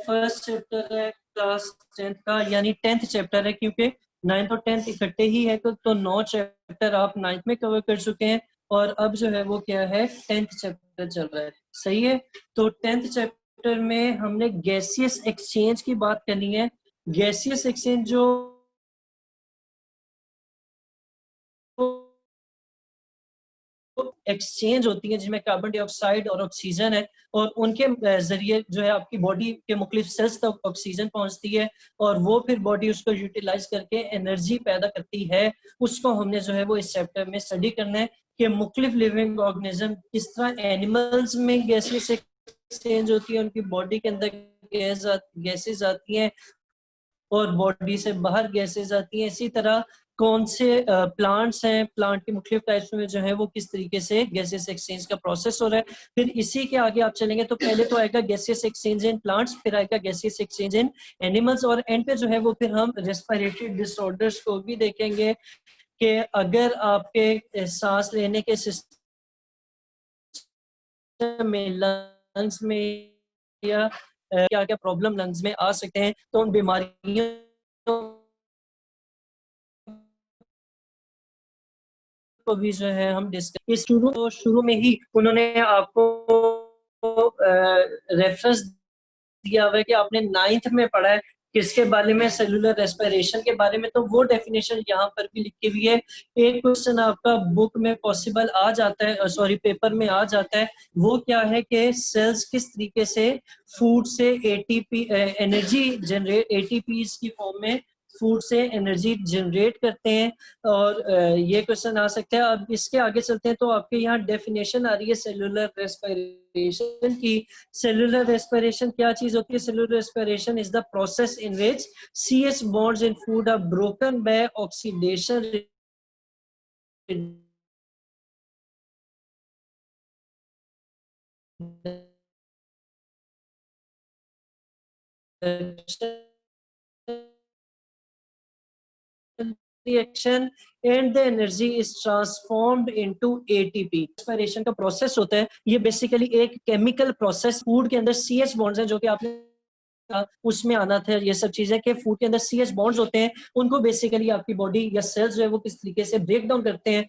First chapter है class 10th का, यानी 10th चैप्टर है, क्योंकि 9th और 10th इकट्ठे ही है, तो 9 चैप्टर आप 9th में कवर कर चुके हैं, और अब जो है वो क्या है, 10th चैप्टर चल रहा है। सही है। तो 10th चैप्टर में हमने गैसियस एक्सचेंज की बात करनी है। गैसियस एक्सचेंज जो एक्सचेंज होती है, जिसमें कार्बन डाइऑक्साइड और ऑक्सीजन है, और उनके जरिए जो है आपकी बॉडी के मुख्तलिफ सेल्स तक ऑक्सीजन पहुंचती है, और वो फिर बॉडी उसको यूटिलाइज करके एनर्जी पैदा करती है। उसको हमने जो है वो इस चैप्टर में स्टडी करना है कि मुख्तलिफ लिविंग ऑर्गेनिज्म किस तरह, एनिमल्स में गैसेस एक्सचेंज होती है, उनकी बॉडी के अंदर गैसेज आती हैं और बॉडी से बाहर गैसेज आती हैं। इसी तरह कौन से प्लांट्स हैं, प्लांट के मुख्तलिफ टाइप्स में जो है वो किस तरीके से गैसेस एक्सचेंज का प्रोसेस हो रहा है। फिर इसी के आगे आप चलेंगे तो पहले तो आएगा गैसेस एक्सचेंज इन प्लांट्स, फिर आएगा गैसेस एक्सचेंज इन एनिमल्स, और एंड पे जो है वो फिर हम रेस्पिरेटरी डिसऑर्डर्स को भी देखेंगे कि अगर आपके सांस लेने के सिस्टम में, लंग्स में, या क्या क्या प्रॉब्लम लंग्स में आ सकते हैं, तो उन बीमारियों को भी जो है हम डिस्कस, इस शुरू में ही उन्होंने आपको रेफरेंस दिया हुआ है कि आपने 9th में पढ़ा है किसके बारे में, सेलुलर रेस्पिरेशन के बारे में, तो वो डेफिनेशन यहाँ पर भी लिखी हुई है। एक क्वेश्चन आपका बुक में पॉसिबल आ जाता है, सॉरी पेपर में आ जाता है, वो क्या है कि सेल्स किस तरीके से फूड से एटीपी एनर्जी जनरेट, एटीपी की फॉर्म में फूड से एनर्जी जनरेट करते हैं, और ये क्वेश्चन आ सकता है। अब इसके आगे चलते हैं तो आपके यहाँ डेफिनेशन आ रही है सेलुलर रेस्पिरेशन की। सेलुलर रेस्पिरेशन क्या चीज होती है? Cellular respiration is the process in which CH bonds in food are broken by oxidation reaction and the energy is transformed into ATP। Respiration का प्रोसेस होता है, ये बेसिकली एक केमिकल प्रोसेस, फूड के अंदर CH बॉन्ड्स हैं, जो कि आपने उसमें आना था, ये सब चीजें कि फूड के अंदर CH बॉन्ड्स होते हैं, उनको बेसिकली आपकी बॉडी या सेल्स जो है वो किस तरीके से ब्रेक डाउन करते हैं,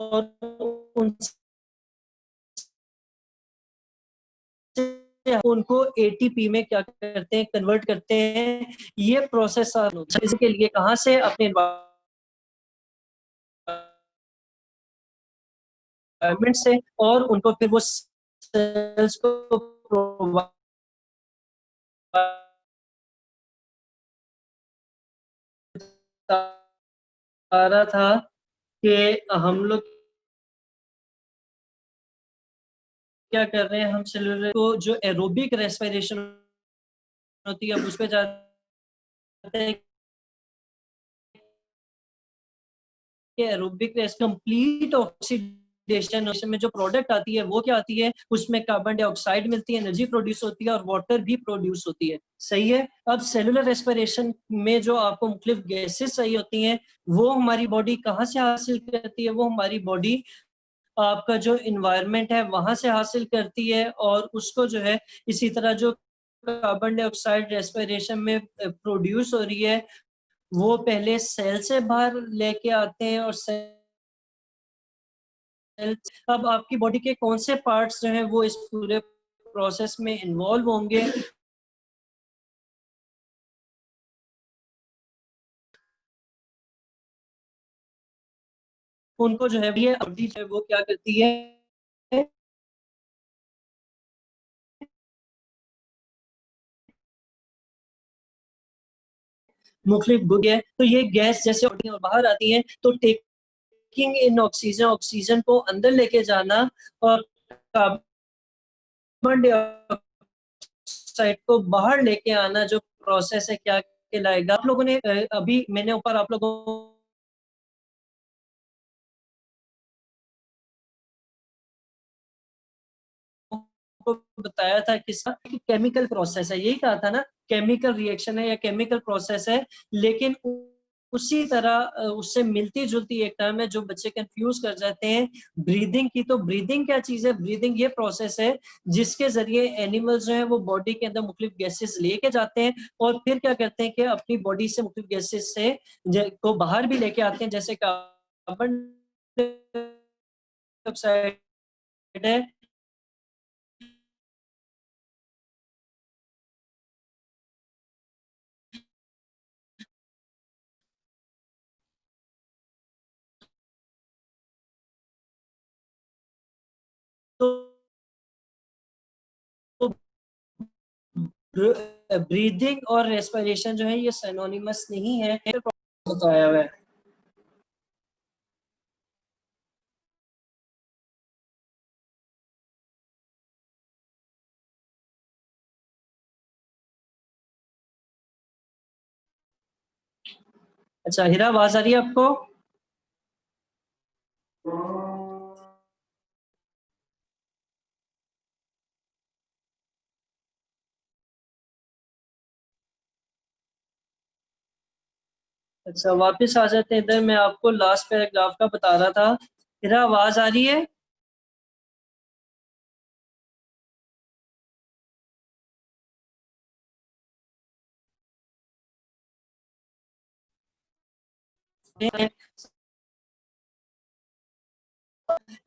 और उनको ATP में क्या करते हैं, कन्वर्ट करते हैं। ये प्रोसेस इसके लिए कहाँ से, अपने एनवायरनमेंट से, और उनको फिर वो सेल्स को प्रोवाइड आ रहा था कि हम लोग क्या कर रहे हैं, हम सेलुलर को जो एरोबिक रेस्पिरेशन होती है, अब उस पर जाते हैं कि एरोबिक कंप्लीट ऑक्सीडेशन में जो प्रोडक्ट आती है वो क्या आती है, उसमें कार्बन डाइऑक्साइड मिलती है, एनर्जी प्रोड्यूस होती है, और वाटर भी प्रोड्यूस होती है। सही है। अब सेलुलर रेस्पिरेशन में जो आपको मुख्तलिफ गैसेस चाहिए होती हैं, वो हमारी बॉडी कहाँ से हासिल करती है? वो हमारी बॉडी आपका जो इन्वायरमेंट है वहां से हासिल करती है, और उसको जो है इसी तरह जो कार्बन डाइऑक्साइड रेस्पिरेशन में प्रोड्यूस हो रही है, वो पहले सेल से बाहर लेके आते हैं, और सेल, अब आपकी बॉडी के कौन से पार्ट्स जो हैं वो इस पूरे प्रोसेस में इन्वॉल्व होंगे, उनको जो है ये बॉडी जो है वो क्या करती है, मुख्तलिफ है, तो ये गैस जैसे और बाहर आती है, तो टेकिंग इन ऑक्सीजन, ऑक्सीजन को अंदर लेके जाना, और कार्बन डाइऑक्साइड को बाहर लेके आना, जो प्रोसेस है क्या कहलाएगा? आप लोगों ने अभी मैंने ऊपर आप लोगों को बताया था किसका, केमिकल प्रोसेस है, यही कहा था ना, केमिकल रिएक्शन है या केमिकल प्रोसेस है, लेकिन उसी तरह उससे मिलती जुलती एक टर्म है जो बच्चे कंफ्यूज कर जाते हैं ब्रीदिंग की। तो ब्रीदिंग क्या चीज है? ब्रीदिंग ये प्रोसेस है जिसके जरिए एनिमल्स जो है वो बॉडी के अंदर मुख्तलिफ गैसेस लेके जाते हैं और फिर क्या करते हैं कि अपनी बॉडी से मुख्तलिफ गैसेस से को बाहर भी लेके आते हैं, जैसे कार्बन डाइऑक्साइड है। तो ब्रीदिंग और रेस्पिरेशन जो है ये सिनोनिमस नहीं है, बताया हुआ है। अच्छा हिरा, आवाज आ रही है आपको? अच्छा वापस आ जाते हैं इधर, मैं आपको लास्ट पैराग्राफ का बता रहा था। हिरा, आवाज आ रही है?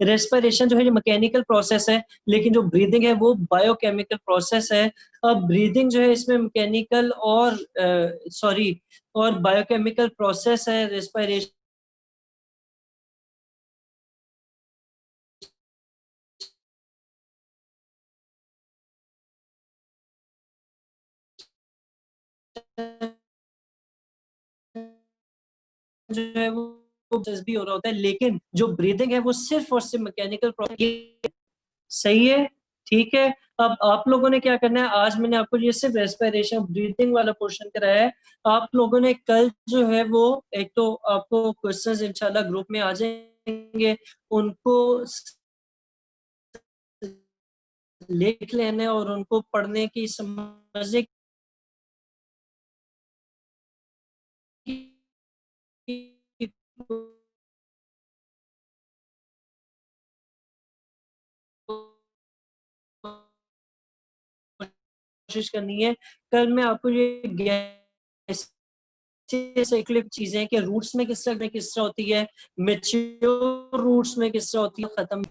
रेस्पिरेशन जो है ये मैकेनिकल प्रोसेस है, लेकिन जो ब्रीदिंग है वो बायोकेमिकल प्रोसेस है। अब ब्रीदिंग जो है इसमें मैकेनिकल और सॉरी और बायोकेमिकल प्रोसेस है। रेस्पिरेशन जो है वो प्रोसेस भी हो रहा होता है, लेकिन जो ब्रीदिंग है वो सिर्फ और सिर्फ मैकेनिकल प्रोसेस। सही है, ठीक है। अब आप लोगों ने क्या करना है, आज मैंने आपको ये सिर्फ रेस्पिरेशन ब्रीथिंग वाला पोर्शन कराया है। आप लोगों ने कल जो है वो एक तो आपको क्वेश्चंस इंशाल्लाह ग्रुप में आ जाएंगे, उनको लिख लेने और उनको पढ़ने की समझने की कोशिश करनी है। कल मैं आपको ये गैस साइक्लिक चीजें कि रूट्स में किस तरह होती है, मेच्योर रूट्स में किस तरह होती है, खत्म